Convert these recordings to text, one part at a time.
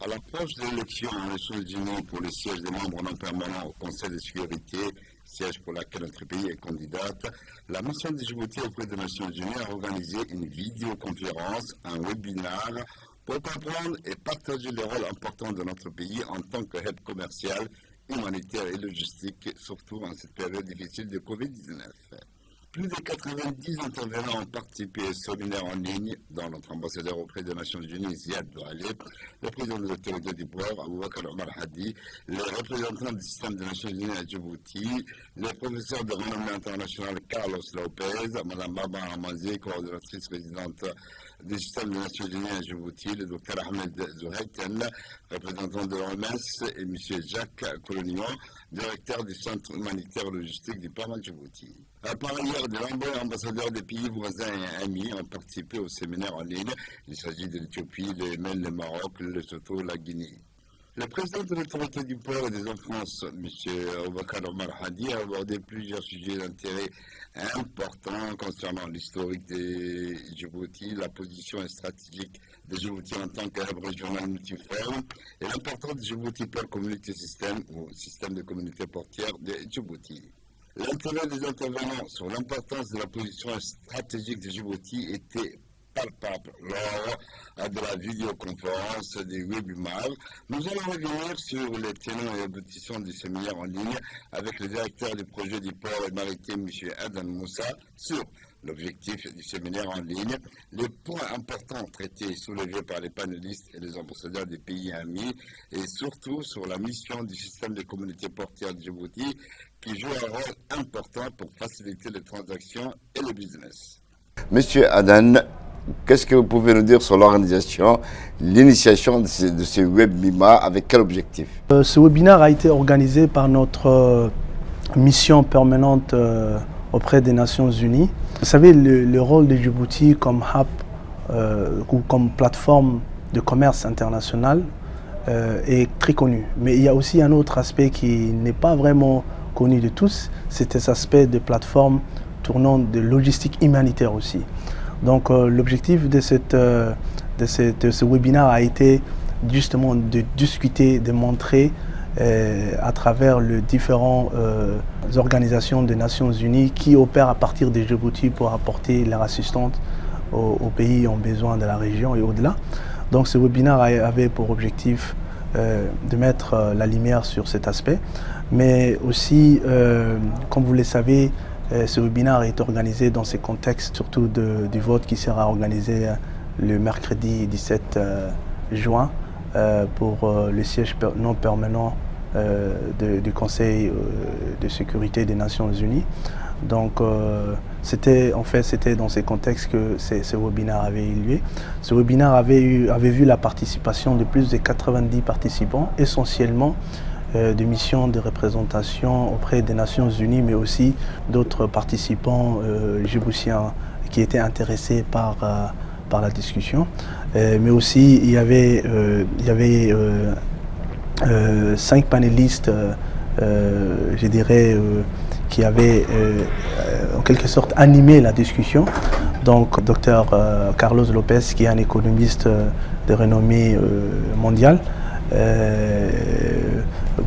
À l'approche de l'élection aux Nations Unies pour le siège des membres non permanents au Conseil de sécurité, siège pour laquelle notre pays est candidate, la mission de Djibouti auprès des Nations Unies a organisé une vidéoconférence, un webinaire pour comprendre et partager les rôles importants de notre pays en tant que hub commercial, humanitaire et logistique, surtout en cette période difficile de Covid-19. Plus de 90 intervenants ont participé au séminaire en ligne, dont notre ambassadeur auprès des Nations Unies, Ziad Doualé, le président de l'autorité du port, Aboubakar Omar Hadi, les représentants du système des Nations Unies à Djibouti, les professeurs de renommée internationale Carlos Lopez, Mme Barbara Amazé, coordonnatrice résidente du système des Nations Unies à Djibouti, le Dr Ahmed Zouhaiten, représentant de l'OMS, et M. Jacques Colognon, directeur du centre humanitaire logistique du port à Djibouti. Par ailleurs, de nombreux ambassadeurs des pays voisins et amis ont participé au séminaire en ligne. Il s'agit de l'Éthiopie, le Yémen, le Maroc, le Lesotho, la Guinée. Le président de l'autorité du port et des eaux France, M. Aboubakar Omar Hadi, a abordé plusieurs sujets d'intérêt importants concernant l'historique de Djibouti, la position stratégique de Djibouti en tant que hub régional multiforme et l'importance de Djibouti Port Community System ou système de communauté portière de Djibouti. L'intérêt des intervenants sur l'importance de la position stratégique de Djibouti était palpable lors de la vidéoconférence des webinaires. Nous allons revenir sur les tenants et aboutissants du séminaire en ligne avec le directeur du projet du port et maritime, M. Adan Moussa, sur l'objectif du séminaire en ligne, les points importants traités et soulevés par les panélistes et les ambassadeurs des pays amis, et surtout sur la mission du système des communautés portières de Djibouti, qui joue un rôle important pour faciliter les transactions et le business. Monsieur Adan, qu'est-ce que vous pouvez nous dire sur l'organisation, l'initiation de ce webinaire, avec quel objectif? Ce webinaire a été organisé par notre mission permanente auprès des Nations Unies. Vous savez, le rôle de Djibouti comme hub ou comme plateforme de commerce international est très connu. Mais il y a aussi un autre aspect qui n'est pas vraiment connu de tous, c'est cet aspect de plateforme tournant de logistique humanitaire aussi. Donc l'objectif de ce webinaire a été justement de discuter, de montrer à travers les différentes organisations des Nations Unies qui opèrent à partir de Djibouti pour apporter leur assistance aux pays en besoin de la région et au-delà. Donc ce webinaire avait pour objectif de mettre la lumière sur cet aspect, mais aussi, comme vous le savez, ce webinaire est organisé dans ce contexte surtout du vote qui sera organisé le mercredi 17 juin pour le siège non permanent du Conseil de sécurité des Nations Unies. Donc c'était dans ce contexte que ce webinaire avait eu lieu. Ce webinaire avait vu la participation de plus de 90 participants, essentiellement de missions de représentation auprès des Nations Unies, mais aussi d'autres participants djiboutiens qui étaient intéressés par la discussion. Mais aussi, il y avait 5 panélistes, je dirais, qui avaient en quelque sorte animé la discussion. Donc, Dr Carlos Lopez, qui est un économiste de renommée mondiale.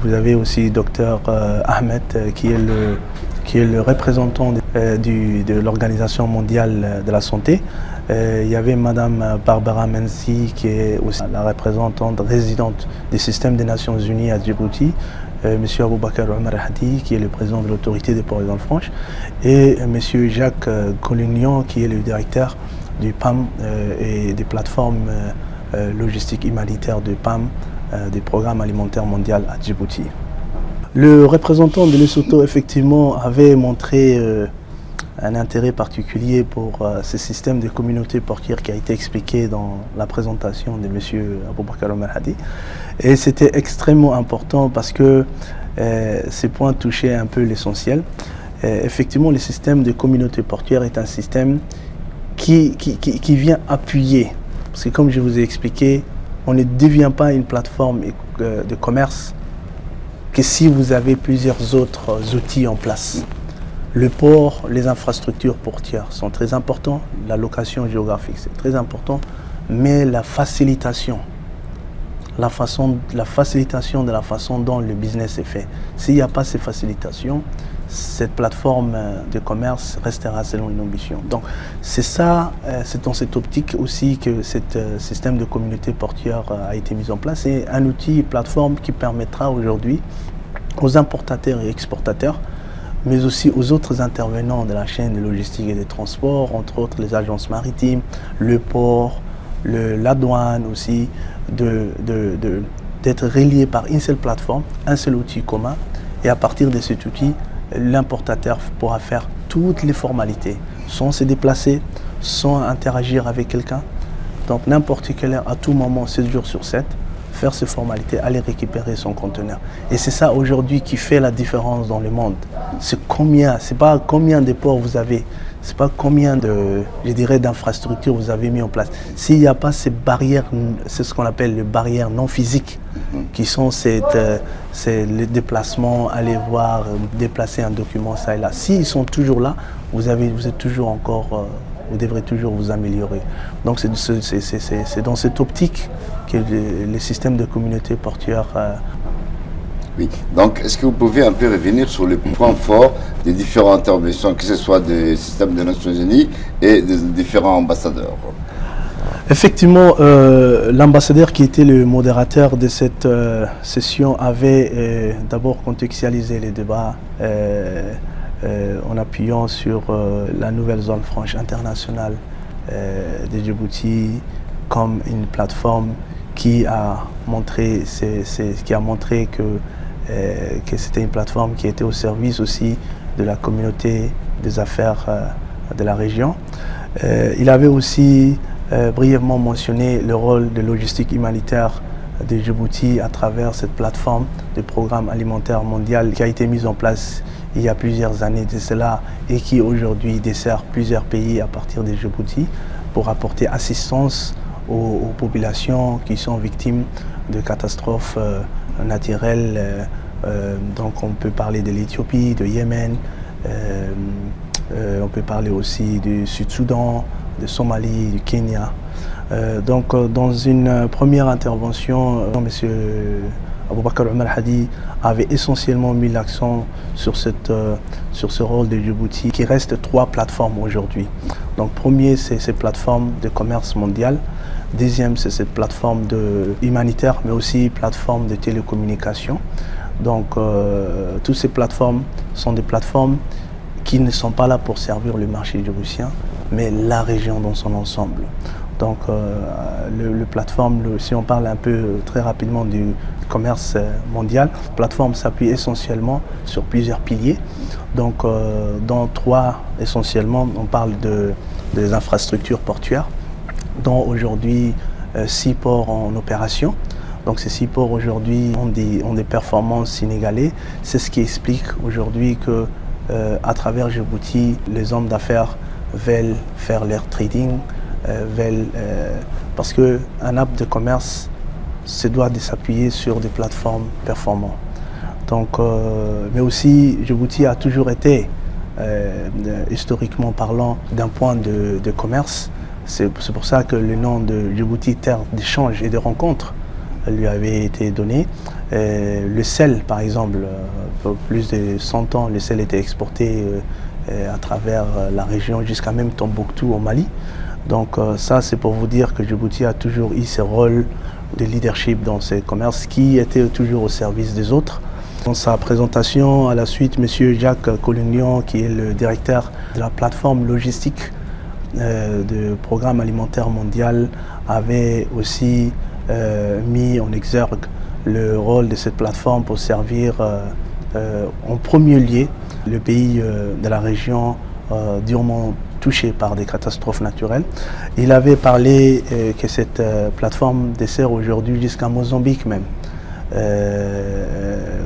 Vous avez aussi Dr Ahmed, qui est le représentant de l'Organisation mondiale de la santé. Il y avait Mme Barbara Menzi, qui est aussi la représentante résidente du système des Nations Unies à Djibouti. M. Aboubakar Omar Hadi, qui est le président de l'autorité des ports et franches, et M. Jacques Collignon, qui est le directeur du PAM et des plateformes logistiques humanitaires du PAM, du Programme alimentaire mondial à Djibouti. Le représentant de Lesotho, effectivement, avait montré un intérêt particulier pour ce système de communauté portière qui a été expliqué dans la présentation de M. Aboubakar Omar Hadi. Et c'était extrêmement important parce que ces points touchaient un peu l'essentiel. Effectivement, le système de communauté portière est un système qui vient appuyer. Parce que comme je vous ai expliqué, on ne devient pas une plateforme de commerce que si vous avez plusieurs autres outils en place. Le port, les infrastructures portières sont très importants, la location géographique c'est très important, mais la facilitation la facilitation de la façon dont le business est fait. S'il n'y a pas ces facilitations, cette plateforme de commerce restera selon une ambition. Donc c'est ça, c'est dans cette optique aussi que ce système de communauté portuaire a été mis en place. C'est un outil, plateforme qui permettra aujourd'hui aux importateurs et exportateurs, mais aussi aux autres intervenants de la chaîne de logistique et des transports, entre autres les agences maritimes, le port, la douane aussi, d'être reliés par une seule plateforme, un seul outil commun, et à partir de cet outil, l'importateur pourra faire toutes les formalités, sans se déplacer, sans interagir avec quelqu'un. Donc n'importe quelle heure, à tout moment, 7 jours sur 7, faire ces formalités, aller récupérer son conteneur. Et c'est ça aujourd'hui qui fait la différence dans le monde. C'est pas combien de ports vous avez, c'est pas combien d'infrastructures vous avez mis en place. S'il n'y a pas ces barrières, c'est ce qu'on appelle les barrières non physiques, qui sont les déplacements, aller voir, déplacer un document, ça et là. S'ils sont toujours là, vous êtes toujours encore, vous devrez toujours vous améliorer. Donc c'est dans cette optique que les systèmes de communauté portuaire. Oui, donc est-ce que vous pouvez un peu revenir sur les points forts des différentes interventions, que ce soit des systèmes des Nations Unies et des différents ambassadeurs? Effectivement, l'ambassadeur qui était le modérateur de cette session avait d'abord contextualisé les débats en appuyant sur la nouvelle zone franche internationale de Djibouti comme une plateforme qui a montré que c'était une plateforme qui était au service aussi de la communauté des affaires de la région. Il avait aussi brièvement mentionné le rôle de logistique humanitaire de Djibouti à travers cette plateforme de programme alimentaire mondial qui a été mise en place il y a plusieurs années de cela et qui aujourd'hui dessert plusieurs pays à partir de Djibouti pour apporter assistance aux populations qui sont victimes de catastrophes naturelles. Donc on peut parler de l'Éthiopie, de Yémen, on peut parler aussi du Sud-Soudan, de Somalie, du Kenya. Donc dans une première intervention, M. Aboubakar Omar Hadi avait essentiellement mis l'accent sur ce rôle de Djibouti qui reste 3 plateformes aujourd'hui. Donc premier, c'est ces plateformes de commerce mondial. Deuxième, c'est cette plateforme humanitaire, mais aussi plateforme de télécommunication. Donc toutes ces plateformes sont des plateformes qui ne sont pas là pour servir le marché djiboutien, mais la région dans son ensemble. Donc le plateforme, si on parle un peu très rapidement du commerce mondial, la plateforme s'appuie essentiellement sur plusieurs piliers. Donc dans 3 essentiellement, on parle des infrastructures portuaires, dont aujourd'hui 6 ports en opération. Donc ces 6 ports aujourd'hui ont des performances inégalées. C'est ce qui explique aujourd'hui que à travers Djibouti, les hommes d'affaires veulent faire leur trading, parce qu'un hub de commerce se doit de s'appuyer sur des plateformes performantes. Donc, mais aussi, Djibouti a toujours été, historiquement parlant, d'un point de commerce. C'est pour ça que le nom de Djibouti, terre d'échange et de rencontres, lui avait été donné. Le sel, par exemple, pour plus de 100 ans, le sel était exporté à travers la région jusqu'à même Tombouctou au Mali. Donc ça, c'est pour vous dire que Djibouti a toujours eu ce rôle de leadership dans ces commerces qui était toujours au service des autres. Dans sa présentation, à la suite, M. Jacques Collignon, qui est le directeur de la plateforme logistique du programme alimentaire mondial, avait aussi mis en exergue le rôle de cette plateforme pour servir en premier lieu le pays de la région durement touché par des catastrophes naturelles. Il avait parlé que cette plateforme dessert aujourd'hui jusqu'à Mozambique même.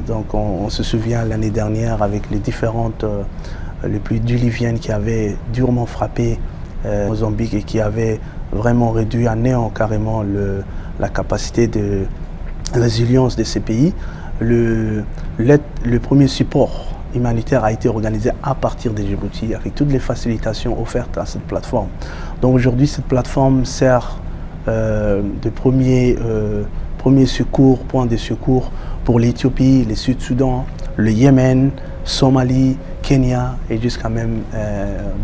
Donc on se souvient l'année dernière avec les différentes les pluies diluviennes qui avaient durement frappé Mozambique et qui avaient vraiment réduit à néant carrément la capacité de résilience de ces pays. Le premier support humanitaire a été organisé à partir de Djibouti avec toutes les facilitations offertes à cette plateforme. Donc aujourd'hui, cette plateforme sert de premier premiers secours, points de secours pour l'Éthiopie, le Sud-Soudan, le Yémen, Somalie, Kenya et jusqu'à même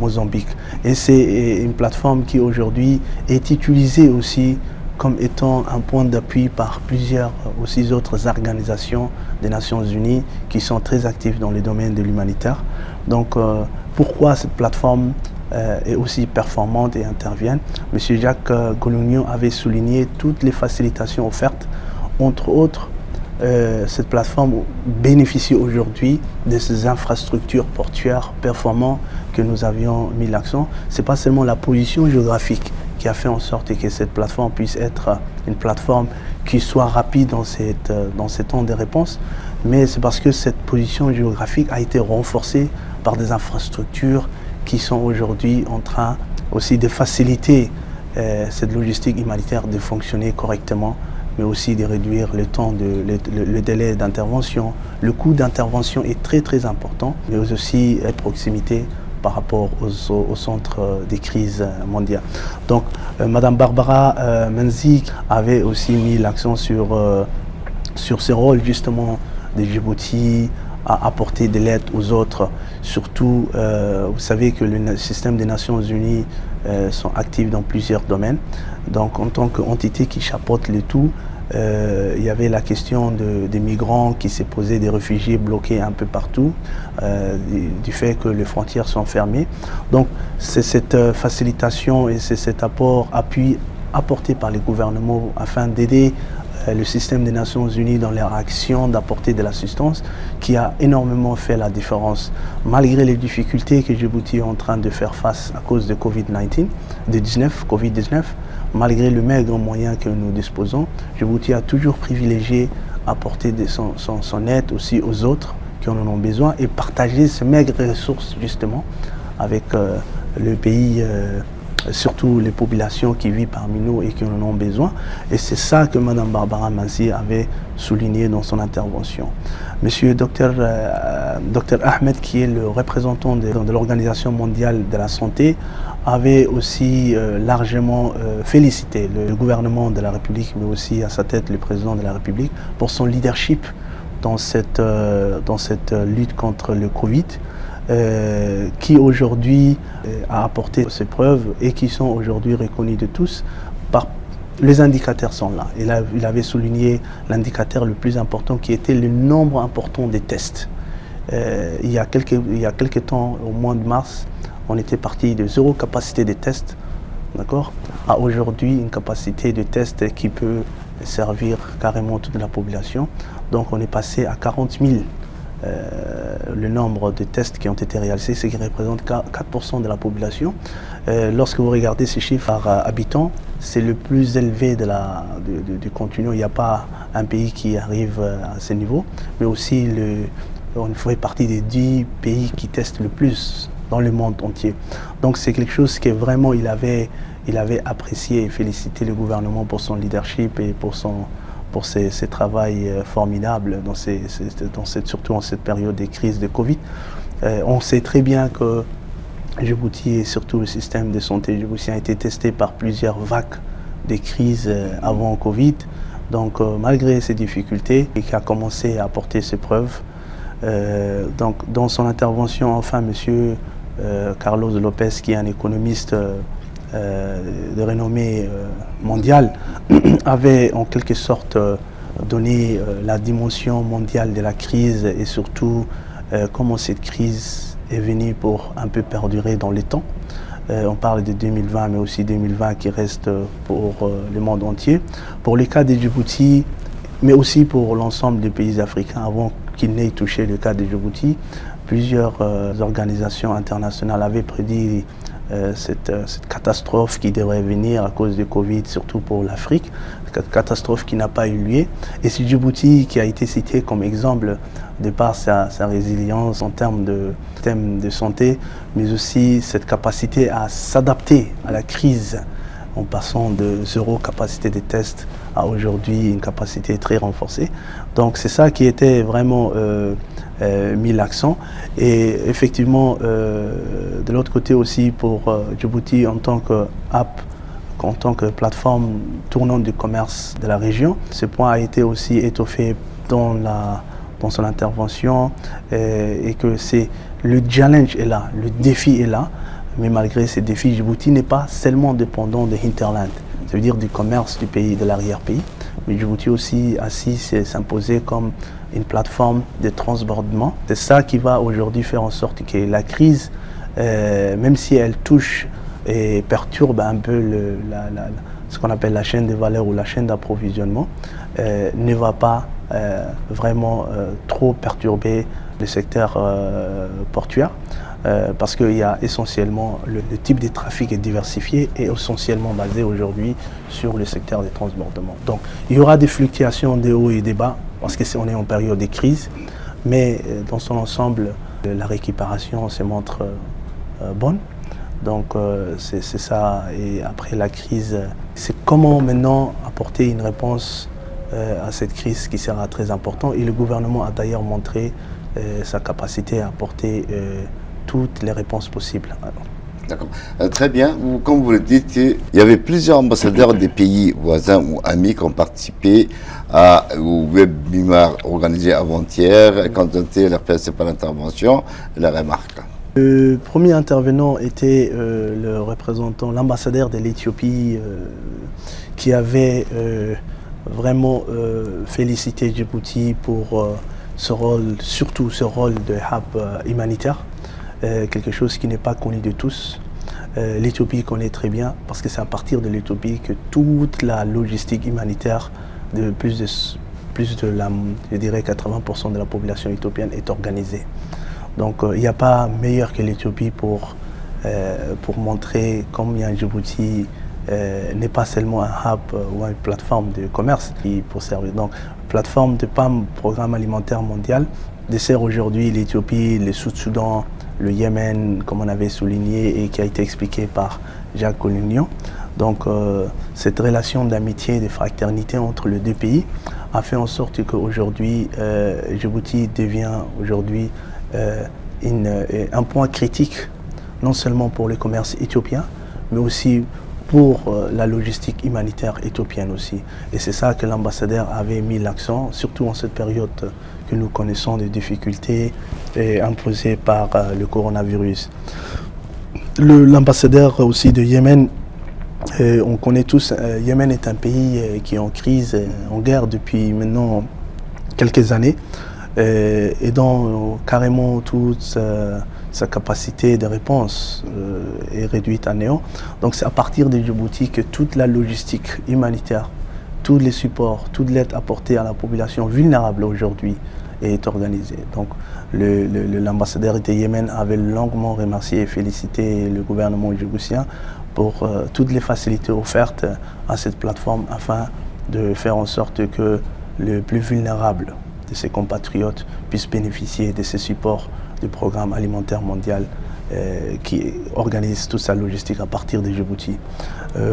Mozambique. Et c'est une plateforme qui aujourd'hui est utilisée aussi comme étant un point d'appui par plusieurs aussi autres organisations des Nations Unies qui sont très actives dans le domaine de l'humanitaire. Donc pourquoi cette plateforme est aussi performante et intervient? M. Jacques Golognon avait souligné toutes les facilitations offertes, entre autres. Cette plateforme bénéficie aujourd'hui de ces infrastructures portuaires performantes que nous avions mis l'accent. Ce n'est pas seulement la position géographique qui a fait en sorte que cette plateforme puisse être une plateforme qui soit rapide dans ces temps de réponse, mais c'est parce que cette position géographique a été renforcée par des infrastructures qui sont aujourd'hui en train aussi de faciliter cette logistique humanitaire de fonctionner correctement, mais aussi de réduire le temps, le délai d'intervention. Le coût d'intervention est très très important, mais aussi la proximité par rapport au centre des crises mondiales. Donc, Madame Barbara Menzi avait aussi mis l'accent sur ce rôle justement de Djibouti à apporter de l'aide aux autres. Surtout, vous savez que le système des Nations Unies sont actifs dans plusieurs domaines. Donc, en tant qu'entité qui chapeaute le tout, il y avait la question des migrants qui s'est posée, des réfugiés bloqués un peu partout, du fait que les frontières sont fermées. Donc, c'est cette facilitation et c'est cet appui apporté par les gouvernements afin d'aider le système des Nations Unies dans leur action d'apporter de l'assistance qui a énormément fait la différence. Malgré les difficultés que Djibouti est en train de faire face à cause de Covid-19, malgré le maigre moyen que nous disposons, Djibouti a toujours privilégié apporter son aide aussi aux autres qui en ont besoin et partager ces maigres ressources justement avec le pays, surtout les populations qui vivent parmi nous et qui en ont besoin. Et c'est ça que Mme Barbara Menzi avait souligné dans son intervention. Monsieur Dr Ahmed, qui est le représentant de l'Organisation mondiale de la santé, avait aussi largement félicité le gouvernement de la République, mais aussi à sa tête le président de la République, pour son leadership dans cette lutte contre le Covid. Qui aujourd'hui a apporté ses preuves et qui sont aujourd'hui reconnus de tous. Les indicateurs sont là. Il avait souligné l'indicateur le plus important qui était le nombre important des tests. Il y a quelques temps, au mois de mars, on était parti de 0 capacité de tests, d'accord, à aujourd'hui une capacité de tests qui peut servir carrément toute la population. Donc on est passé à 40 000. Le nombre de tests qui ont été réalisés, ce qui représente 4% de la population. Lorsque vous regardez ces chiffres par habitant, c'est le plus élevé du continent. Il n'y a pas un pays qui arrive à ce niveau, mais aussi on fait partie des 10 pays qui testent le plus dans le monde entier. Donc c'est quelque chose que vraiment il avait apprécié et félicité le gouvernement pour son leadership et pour ses travail formidables surtout en cette période des crises de Covid. On sait très bien que Djibouti et surtout le système de santé djiboutien a été testé par plusieurs vagues de crises avant Covid. Donc malgré ces difficultés, il a commencé à apporter ses preuves. Donc dans son intervention, enfin, M. Carlos Lopez, qui est un économiste de renommée mondiale, avait en quelque sorte donné la dimension mondiale de la crise et surtout comment cette crise est venue pour un peu perdurer dans le temps. On parle de 2020, mais aussi 2020 qui reste pour le monde entier. Pour le cas de Djibouti, mais aussi pour l'ensemble des pays africains, avant qu'il n'ait touché le cas de Djibouti, plusieurs organisations internationales avaient prédit cette catastrophe qui devrait venir à cause du Covid, surtout pour l'Afrique, cette catastrophe qui n'a pas eu lieu. Et c'est Djibouti qui a été cité comme exemple de par sa résilience en termes de santé, mais aussi cette capacité à s'adapter à la crise en passant de 0 capacité de test à aujourd'hui une capacité très renforcée. Donc c'est ça qui était vraiment mis l'accent. Et effectivement, de l'autre côté aussi pour Djibouti en tant que en tant que plateforme tournante du commerce de la région. Ce point a été aussi étoffé dans son intervention et que le challenge est là, le défi est là. Mais malgré ces défis, Djibouti n'est pas seulement dépendant de hinterland, ça veut dire du commerce du pays, de l'arrière-pays. Mais Djibouti aussi a su s'imposer comme une plateforme de transbordement. C'est ça qui va aujourd'hui faire en sorte que la crise, même si elle touche et perturbe un peu ce qu'on appelle la chaîne de valeur ou la chaîne d'approvisionnement, ne va pas vraiment trop perturber le secteur portuaire. Parce qu'il y a essentiellement, le type de trafic est diversifié et essentiellement basé aujourd'hui sur le secteur des transbordements. Donc il y aura des fluctuations des hauts et des bas parce qu'on est en période de crise, mais dans son ensemble, la récupération se montre bonne. Donc c'est ça, et après la crise, c'est comment maintenant apporter une réponse à cette crise qui sera très importante. Et le gouvernement a d'ailleurs montré sa capacité à apporter toutes les réponses possibles. D'accord. Très bien. Comme vous le dites, il y avait plusieurs ambassadeurs des pays voisins ou amis qui ont participé au webinaire organisé avant-hier, qui ont donné leur principale intervention et la remarque. Le premier intervenant était le représentant, l'ambassadeur de l'Éthiopie, qui avait vraiment félicité Djibouti pour ce rôle, surtout ce rôle de hub humanitaire. Quelque chose qui n'est pas connu de tous. L'Éthiopie connaît très bien parce que c'est à partir de l'Éthiopie que toute la logistique humanitaire de plus de je dirais 80% de la population éthiopienne est organisée. Donc il n'y a pas meilleur que l'Éthiopie pour montrer combien Djibouti n'est pas seulement un hub ou une plateforme de commerce pour servir. Donc plateforme de PAM, Programme alimentaire mondial, dessert aujourd'hui l'Éthiopie, le Sud-Soudan, le Yémen, comme on avait souligné et qui a été expliqué par Jacques Collignon. Donc cette relation d'amitié et de fraternité entre les deux pays a fait en sorte qu'aujourd'hui Djibouti devient aujourd'hui un point critique, non seulement pour le commerce éthiopien, mais aussi pour la logistique humanitaire éthiopienne aussi. Et c'est ça que l'ambassadeur avait mis l'accent, surtout en cette période que nous connaissons des difficultés imposées par le coronavirus. L'ambassadeur aussi de Yémen, on connaît tous, Yémen est un pays qui est en crise, en guerre depuis maintenant quelques années, et dont carrément toute sa capacité de réponse est réduite à néant. Donc c'est à partir de Djibouti que toute la logistique humanitaire, tous les supports, toute l'aide apportée à la population vulnérable aujourd'hui est organisée. Donc l'ambassadeur de Yémen avait longuement remercié et félicité le gouvernement djiboutien pour toutes les facilités offertes à cette plateforme afin de faire en sorte que le plus vulnérable de ses compatriotes puissent bénéficier de ces supports du Programme alimentaire mondial qui organise toute sa logistique à partir de Djibouti.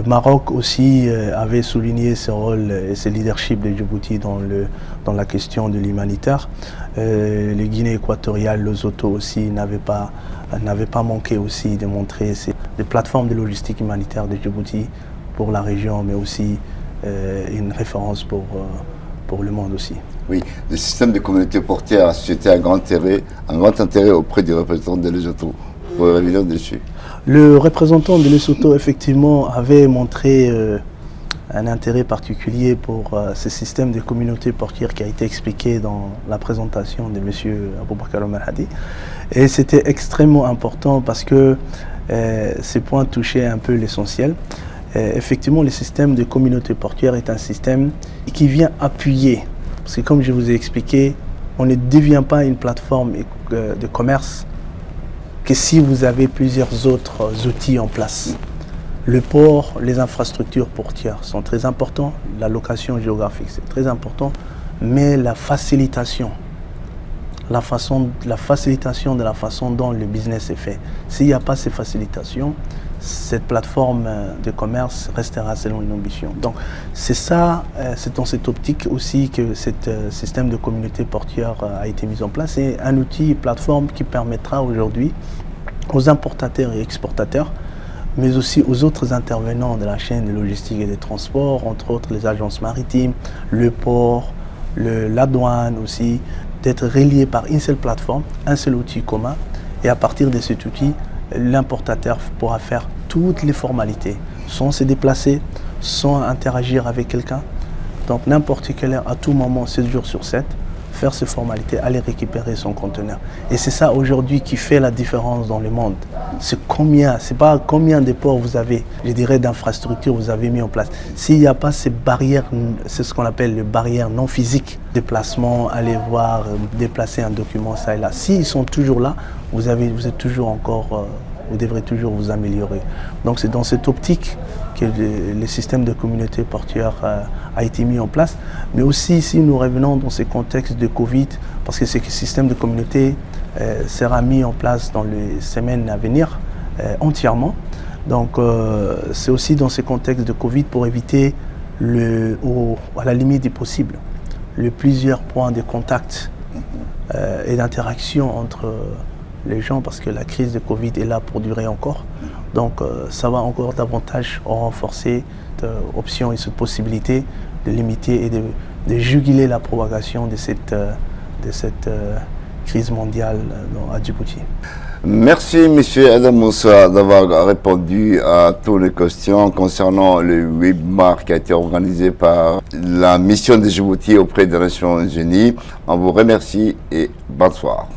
Maroc aussi avait souligné ce rôle et ce leadership de Djibouti dans la question de l'humanitaire. Les Guinée équatoriale, Lesotho aussi n'avaient pas manqué aussi de montrer des plateformes de logistique humanitaire de Djibouti pour la région, mais aussi une référence pour le monde aussi. Oui, le système de communauté portière a suscité un grand intérêt auprès du représentant de Lesotho. Pour revenir dessus. Le représentant de Lesotho, effectivement, avait montré un intérêt particulier pour ce système de communauté portière qui a été expliqué dans la présentation de M. Aboubakar Omer Hadi. Et c'était extrêmement important parce que ces points touchaient un peu l'essentiel. Effectivement, le système de communauté portière est un système qui vient appuyer. Parce que comme je vous ai expliqué, on ne devient pas une plateforme de commerce que si vous avez plusieurs autres outils en place. Le port, les infrastructures portières sont très importants, la location géographique c'est très important, mais la facilitation de la façon dont le business est fait. S'il n'y a pas ces facilitations, cette plateforme de commerce restera selon une ambition. Donc c'est ça, c'est dans cette optique aussi que ce système de communauté portière a été mis en place. C'est un outil, plateforme qui permettra aujourd'hui aux importateurs et exportateurs mais aussi aux autres intervenants de la chaîne de logistique et des transports, entre autres les agences maritimes, le port, la douane aussi, d'être reliés par une seule plateforme, un seul outil commun. Et à partir de cet outil, l'importateur pourra faire toutes les formalités, sans se déplacer, sans interagir avec quelqu'un. Donc n'importe quelle heure, à tout moment, 7 jours sur 7, faire ces formalités, aller récupérer son conteneur. Et c'est ça aujourd'hui qui fait la différence dans le monde. C'est pas combien de ports vous avez, je dirais d'infrastructures vous avez mis en place. S'il n'y a pas ces barrières, c'est ce qu'on appelle les barrières non physiques, déplacement, aller voir, déplacer un document, ça et là. S'ils sont toujours là, vous êtes toujours encore, vous devrez toujours vous améliorer. Donc c'est dans cette optique que le système de communauté portuaire a été mis en place. Mais aussi, si nous revenons dans ces contextes de Covid, parce que ce système de communauté sera mis en place dans les semaines à venir entièrement. Donc c'est aussi dans ces contextes de Covid pour éviter, à la limite du possible, plusieurs points de contact et d'interaction entre les gens, parce que la crise de Covid est là pour durer encore. Donc ça va encore davantage renforcer cette option et cette possibilité de limiter et de juguler la propagation de cette crise mondiale à Djibouti. Merci M. Adam Moussa d'avoir répondu à toutes les questions concernant le webinaire qui a été organisé par la mission de Djibouti auprès des Nations Unies. On vous remercie et bonsoir.